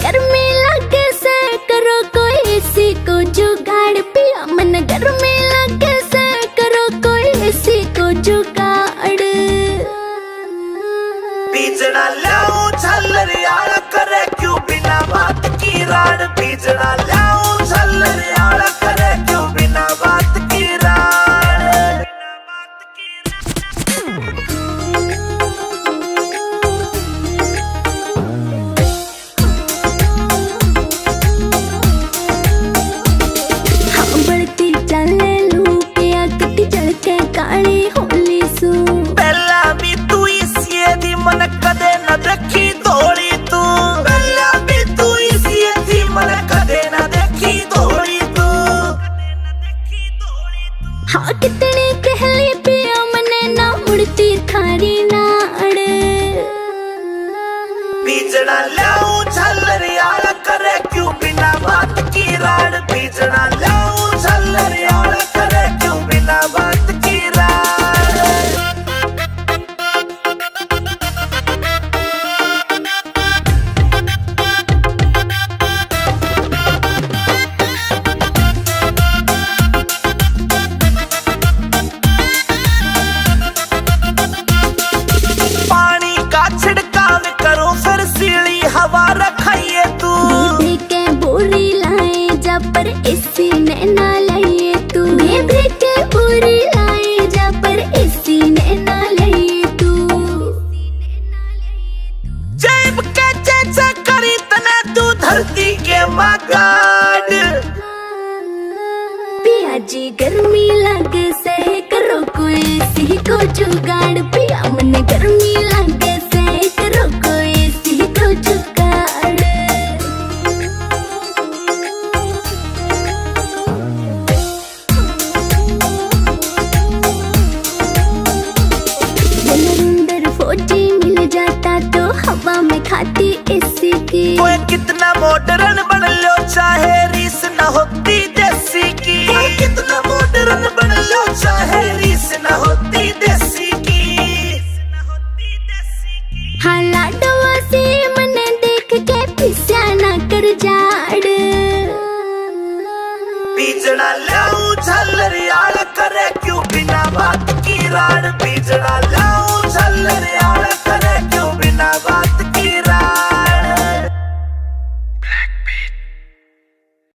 गर्मी लगे से करो कोई एसी को जुगाड़ पिया मन गर्मी लगे से करो कोई एसी को जुगाड़। बीजना लाऊं झल्लरियाला करे क्यों बिना बात की राड। बीजना लाऊं झल्लरियाला करे क्यों बिना बात की राड। बढ़ती चले लू पिया कटी चढ़के काली होली सू। पहला भी तू इसी दी मन कदे न देखी थोड़ी तू। पहला भी तू इसी दी मन कदे न देखी थोड़ी तू। हाँ कितनी कहली पिया मने ना मुड़ती थारी नाड़। बीजना लाऊं झल्लरियाला करे क्यों बिना बात की राड। बीजना लाऊं झल्लरियाला करे क्यों बिना बात की राड। पानी का छिड़काव करो फिर सीली हवा रखाइए तू। बेबी के बोरी लाए जा पर इसी ने ना लाइए तू। बेबी के बोरी लाए जा पर इसी ने ना लाइए तू। जैब के जैसे करी तने तू धरती के मगाड़। पिया जी गर्मी लगे से करो कोई एसी को जुगाड़। पिया मन गर्मी लगे से करो कोई एसी को जुगाड़। नरेंद्र फौजी मिल जाता तो हवा में खाती एसी की। कोई कितना मॉडर्न बन लो चाहे रीस न होती देसी की। कोई कितना मॉडर्न बन लो चाहे रीस न होती देसी की। हाँ लाडवा से मने देख के पिस्या ना कर जाड़। बीजना लाऊं झल्लरियाला करे क्यों बिना बात की राड। बीजना लाऊं झल्लरियाला करे क्यों बिना बात